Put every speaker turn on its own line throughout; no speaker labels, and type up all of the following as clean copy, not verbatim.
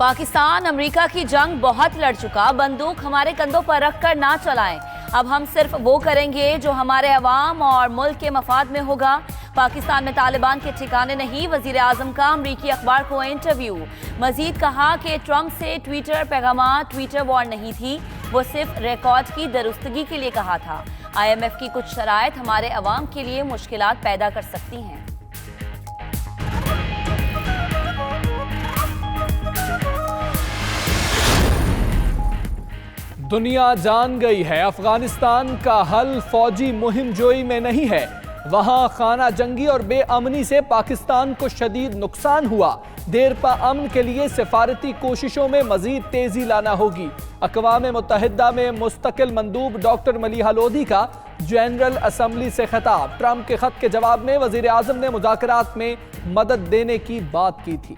Pakistan America की जंग बहुत लड़ चुका, बंदूक हमारे कंधों पर रखकर ना चलाएं। अब हम सिर्फ वो करेंगे जो हमारे अवाम और मुल्क के मफाद में होगा। पाकिस्तान में तालिबान के ठिकाने नहीं, वजीर आजम का अमरीकी अखबार को इंटरव्यू। मजीद कहा कि ट्रंप से ट्विटर पैगामात ट्विटर वॉर नहीं थी, वो सिर्फ रिकॉर्ड की दुरुस्तगी के लिए कहा था। IMF की कुछ शराइत हमारे अवाम के लिए मुश्किलात पैदा कर सकती हैं।
दुनिया जान गई है अफगानिस्तान का हल फौजी मुहिम जोई में नहीं है। वहां खाना जंगी और बेअमनी से पाकिस्तान को शदीद नुकसान हुआ। देरपा अमन के लिए सिफारती कोशिशों में मजीद तेजी लाना होगी। अक़वाम मुत्तहिदा में मुस्तकिल मंदूब डॉक्टर मलीहा लोधी का जनरल असम्बली से खिताब। ट्रंप के खत के जवाब में वजीर आजम ने मुज़ाकरात में मदद देने की बात की थी।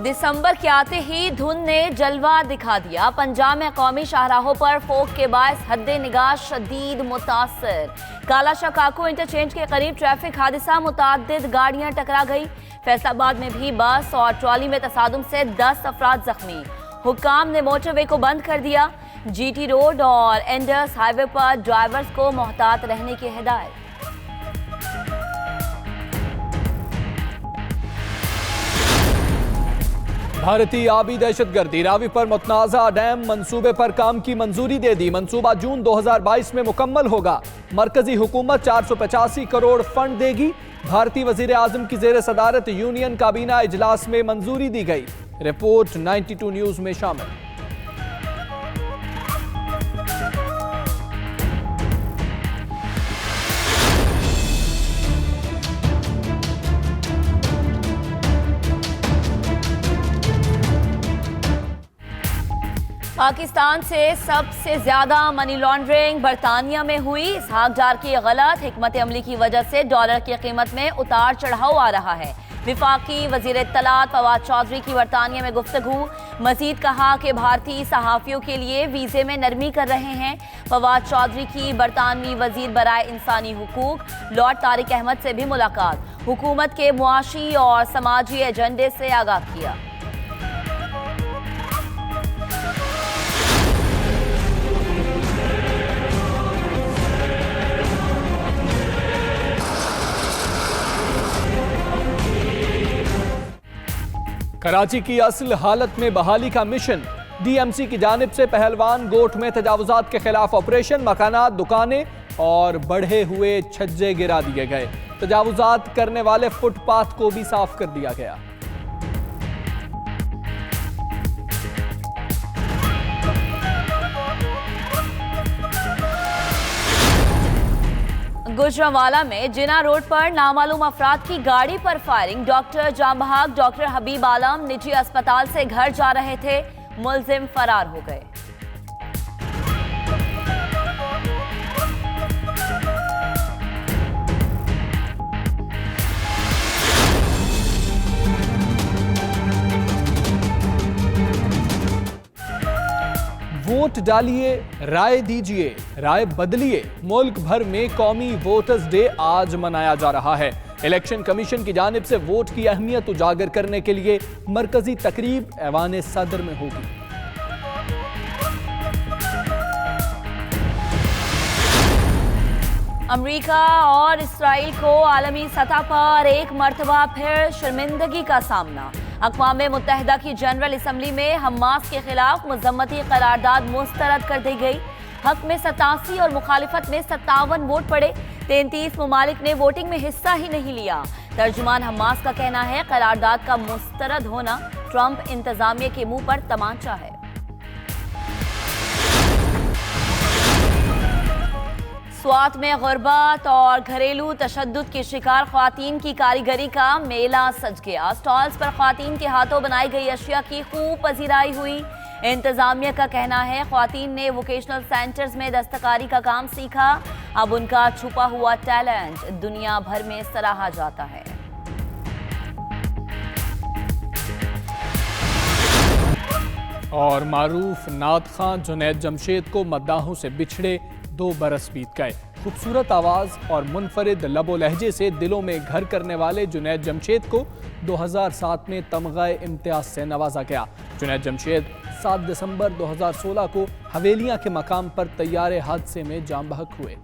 दिसंबर के आते ही धुंध ने जलवा दिखा दिया। पंजाब में कौमी शाहराहों पर फोक के बायस हद्दे निगाह शदीद मुतासर। काला शकाको इंटरचेंज के करीब ट्रैफिक हादसा, मुताद्दिद गाड़ियां टकरा गई। फैसलाबाद में भी बस और ट्रॉली में तसादुम से 10 अफराद जख्मी। हुक्काम ने मोटरवे को बंद कर दिया। GT रोड और एंडर्स हाईवे पर ड्राइवर्स को मोहतात रहने की हिदायत।
भारतीय आबी दहशतगर्दी रावी पर मुतनाज़ा डैम मंसूबे पर काम की मंजूरी दे दी। मंसूबा जून 2022 में मुकम्मल होगा। मरकजी हुकूमत 485 करोड़ फंड देगी। भारतीय वजीर आजम की जेर सदारत यूनियन काबीना इजलास में मंजूरी दी गई। रिपोर्ट 92 न्यूज में शामिल।
पाकिस्तान से सबसे ज्यादा मनी लॉन्ड्रिंग बरतानिया में हुई। इसहाक डार की गलत हिकमत अमली की वजह से डॉलर की कीमत में उतार चढ़ाव आ रहा है। विफाकी वजीर इत्तलात फवाद चौधरी की बरतानिया में गुफ्तगू। मजीद कहा कि भारतीय सहाफ़ियों के लिए वीज़े में नरमी कर रहे हैं। फवाद चौधरी की बरतानवी वजीर बराए इंसानी हुकूक लॉर्ड तारिक अहमद से भी मुलाकात। हुकूमत के मुआशी और समाजी एजेंडे से आगाह किया।
कराची की असल हालत में बहाली का मिशन। DMC की जानिब से पहलवान गोट में तजावुजात के खिलाफ ऑपरेशन। मकानात, दुकानें और बढ़े हुए छज्जे गिरा दिए गए। तजावुजात करने वाले फुटपाथ को भी साफ कर दिया गया।
गुजरांवाला में जिना रोड पर नामालूम अफराद की गाड़ी पर फायरिंग। डॉक्टर जांबहाक डॉक्टर हबीब आलम निजी अस्पताल से घर जा रहे थे, मुलजिम फरार हो गए।
वोट डालिए, राय दीजिए, राय बदलिए। मुल्क भर में कौमी वोटर्स डे आज मनाया जा रहा है। इलेक्शन कमीशन की जानिब से वोट की अहमियत उजागर करने के लिए मरकजी तकरीब ऐवान सदर में होगी।
अमेरिका और इसराइल को आलमी सतह पर एक मर्तबा फिर शर्मिंदगी का सामना। अक़वाम मुत्तहिदा की जनरल असम्बली में हमास के खिलाफ मज़म्मती करारदाद मुस्तरद कर दी गई। हक में 87 और मुखालिफत में 57 वोट पड़े। 33 ममालिक ने वोटिंग में हिस्सा ही नहीं लिया। तर्जुमान हमास का कहना है करारदाद का मुस्तरद होना ट्रंप इंतजामिया के मुंह पर तमाचा है। स्वात में गुर्बत और घरेलू तशद्दुद की शिकार ख्वातीन की कारीगरी का मेला सज गया। स्टॉल्स पर ख्वातीन के हाथों बनाई गई अशिया की खूब पजीराई हुई। इंतजामिया का कहना है ख्वातीन ने वोकेशनल सेंटर्स में दस्तकारी का काम सीखा। अब उनका छुपा हुआ टैलेंट दुनिया भर में सराहा जाता है।
और मारूफ नात खां जुनैद जमशेद को मद्दाहों से बिछड़े 2 बरस बीत गए। खूबसूरत आवाज़ और मुनफरिद लबो लहजे से दिलों में घर करने वाले जुनैद जमशेद को 2007 में तमग़े इम्तियाज़ से नवाजा गया। जुनैद जमशेद 7 दिसंबर 2016 को हवेलियां के मकाम पर तैयारे हादसे में जान बहक हुए।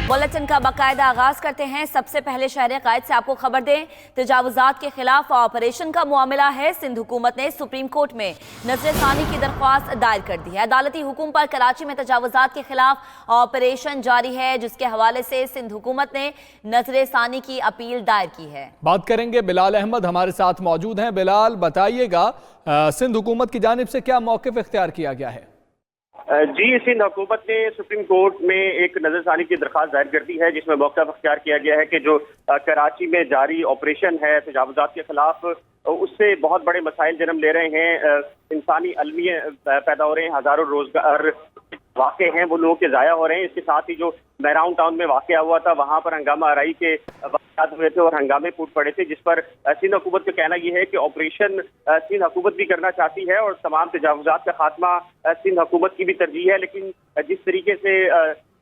बुलेटिन का बाकायदा आगाज करते हैं। सबसे पहले शहर कायद से आपको खबर दें, तजावुजात के खिलाफ ऑपरेशन का मामला है। सिंध हुकूमत ने सुप्रीम कोर्ट में नजरसानी की दरख्वास्त दायर कर दी है। अदालती हुक्म पर कराची में तजावुजात के खिलाफ ऑपरेशन जारी है, जिसके हवाले से सिंध हुकूमत ने नजरसानी की अपील दायर की है।
बात करेंगे, बिलाल अहमद हमारे साथ मौजूद हैं। बिलाल, बताइएगा सिंध हुकूमत की जानिब से क्या मौक़िफ़ इख्तियार किया गया है?
जी, सिंध हुकूमत ने सुप्रीम कोर्ट में एक नजरसानी की दरख्वास्त दायर कर दी है, जिसमें मौक़िफ़ इख्तियार किया गया है कि जो कराची में जारी ऑपरेशन है तजावुज़ात के खिलाफ, उससे बहुत बड़े मसाइल जन्म ले रहे हैं। इंसानी अलमिये पैदा हो रहे हैं, हज़ारों रोजगार वाक़े हैं वो लोगों के ज़ाया हो रहे हैं। इसके साथ ही जो महराउन टाउन में वाक़या हुआ था, वहाँ पर हंगामा आराई के वाक़यात हुए थे और हंगामे फूट पड़े थे, जिस पर सिंध हुकूमत का कहना यह है कि ऑपरेशन सिंध हुकूमत भी करना चाहती है और तमाम तजावुज़ात का खात्मा सिंध हुकूमत की भी तरजीह है। लेकिन जिस तरीके से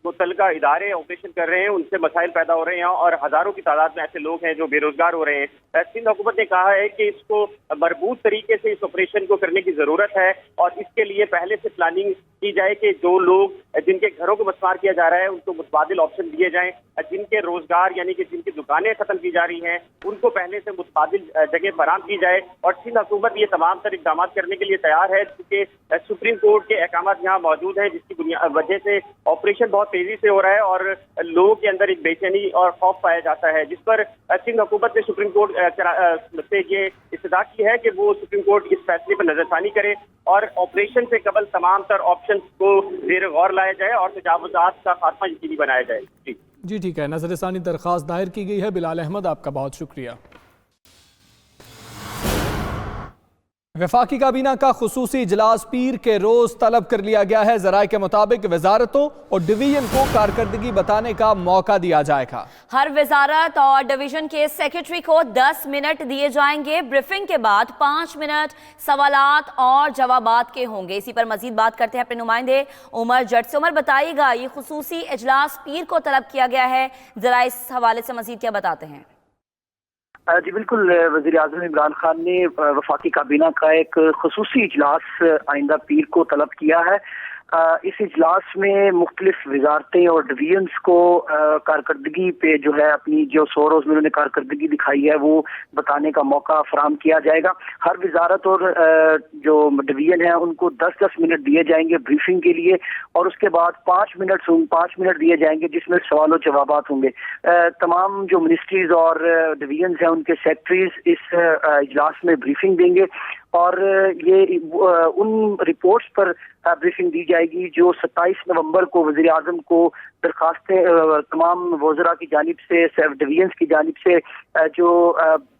मुतल्लिका इदारे ऑपरेशन कर रहे हैं, उनसे मसाइल पैदा हो रहे हैं और हज़ारों की तादाद में ऐसे लोग हैं जो बेरोजगार हो रहे हैं। सिंध हुकूमत ने कहा है कि इसको मरबूत तरीके से इस ऑपरेशन को करने की ज़रूरत है और इसके लिए पहले से प्लानिंग की जाए कि जो लोग जिनके घरों को मस्मार किया जा रहा है उनको मुतबादिल ऑप्शन दिए जाएं, जिनके रोजगार यानी कि जिनकी दुकानें खत्म की जा रही हैं उनको पहले से मुतबादिल जगह फराहम की जाए। और सिंध हुकूमत ये तमाम तर इक़दाम करने के लिए तैयार है, क्योंकि सुप्रीम कोर्ट के अहकाम यहाँ मौजूद हैं, जिसकी वजह से ऑपरेशन बहुत तेजी से हो रहा है और लोगों के अंदर एक बेचैनी और खौफ पाया जाता है, जिस पर सिंध हुकूमत ने सुप्रीम कोर्ट से ये इस्तदा की है कि वो सुप्रीम कोर्ट इस फैसले पर नजरसानी करे और ऑपरेशन से कबल तमाम तर ऑप्शन को ज़ेर गौर लाया जाए और तजावुज़ात का खात्मा यकीनी बनाया जाए।
जी ठीक है, नजरसानी दरख्वास्त दायर की गई है। बिलाल अहमद, आपका बहुत शुक्रिया। वफाकी काबीना का खुसूसी इजलास पीर के रोज तलब कर लिया गया है। जराए के मुताबिक वजारतों और डिवीजन को कारकर्दगी बताने का मौका दिया जाएगा।
हर वजारत और डिवीजन के सेक्रेटरी को 10 मिनट दिए जाएंगे। ब्रीफिंग के बाद 5 मिनट सवालात और जवाबात के होंगे। इसी पर मजीद बात करते हैं अपने नुमाइंदे उमर जट से। उमर, बताइएगा, ये खुसूसी इजलास पीर को तलब किया गया है, जरा इस हवाले से मजीद क्या बताते हैं?
जी बिल्कुल, वज़ीर आज़म इमरान खान ने वफाकी काबीना का एक खुसूसी इजलास आइंदा पीर को तलब किया है। इस इजलास में मुख्तलिफ वजारतें और डिवीजन्स को कारकर्दगी पे जो है अपनी जो 100 रोज़ में उन्होंने कारकर्दगी दिखाई है वो बताने का मौका फराहम किया जाएगा। हर वजारत और जो डिवीजन है उनको 10-10 मिनट दिए जाएंगे ब्रीफिंग के लिए और उसके बाद 5 मिनट दिए जाएंगे जिसमें सवाल और जवाबात होंगे। तमाम जो मिनिस्ट्रीज और डिवीजन्स हैं उनके सेक्रेटरीज इस इजलास में ब्रीफिंग देंगे और ये उन रिपोर्ट्स पर ब्रीफिंग दी जाएगी जो 27 नवंबर को वज़ीर आज़म को दरखास्तें तमाम वज़रा की जानिब से, डिवीजन्स की जानिब से जो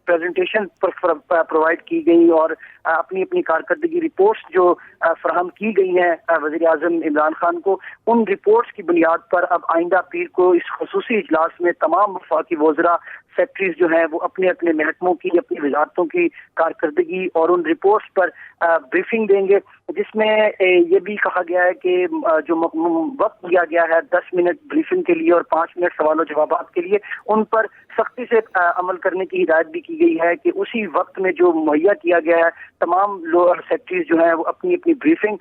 प्रेजेंटेशन प्रोवाइड की गई और अपनी अपनी कारकर्दगी रिपोर्ट्स जो फराहम की गई हैं वज़ीर आज़म इमरान खान को, उन रिपोर्ट्स की बुनियाद पर अब आइंदा पीर को इस खुसूसी इजलास में तमाम वफाकी वज़रा सेक्रेटरीज जो हैं वो अपने अपने महकमों की, अपनी वजारतों की कारकर्दगी और उन रिपोर्ट्स पर ब्रीफिंग देंगे, जिसमें ये भी कहा गया है कि जो वक्त दिया गया है 10 मिनट ब्रीफिंग के लिए और 5 मिनट सवालों जवाबात के लिए, उन पर सख्ती से अमल करने की हिदायत भी की गई है कि उसी वक्त में जो मुहैया किया गया है तमाम लोअर सेक्रेटरीज जो हैं वो अपनी अपनी ब्रीफिंग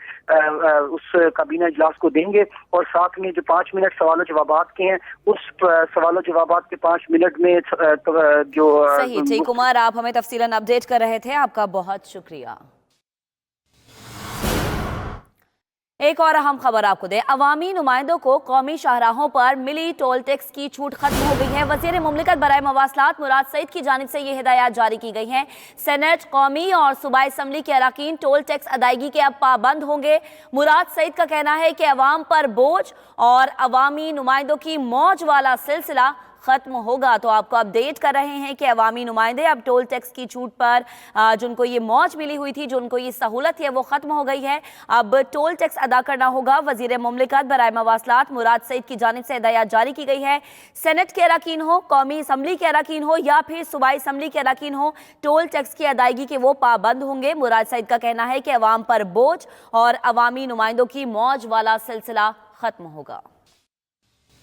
उस काबीना इजलास को देंगे और साथ में जो 5 मिनट सवालों जवाबात के हैं उस सवालों जवाबात के 5 मिनट में जो
सही। ठीक उमर, आप हमें तफसीलन अपडेट कर रहे थे, आपका बहुत शुक्रिया। एक और अहम खबर आपको दें, अवामी नुमाइंदों को कौमी शाहराहों पर मिली टोल टैक्स की छूट खत्म हो गई है। वज़ीर मुमलिकत बराए मवासलात मुराद सईद की जानिब से ये हिदायत जारी की गई हैं। सेनेट, कौमी और सूबाई असम्बली के अराकीन टोल टैक्स अदायगी के अब पाबंद होंगे। मुराद सईद का कहना है कि अवाम पर बोझ और अवामी नुमाइंदों की मौज वाला सिलसिला खत्म होगा। तो आपको अपडेट कर रहे हैं कि अवामी नुमाइंदे अब टोल टैक्स की छूट पर जिनको ये मौज मिली हुई थी, जो उनको ये सहूलत है, वो खत्म हो गई है। अब टोल टैक्स अदा करना होगा। वजीर मुमलिकत बराए मवासलात मुराद सईद की जानिब से हिदायत जारी की गई है। सेनेट के अरकान हो, कौमी असम्बली के अरकान हो या फिर सूबाई असम्बली के अरकान हो, टोल टैक्स की अदायगी के वो पाबंद होंगे। मुराद सईद का कहना है कि अवाम पर बोझ और अवामी नुमाइंदों की मौज वाला सिलसिला खत्म होगा।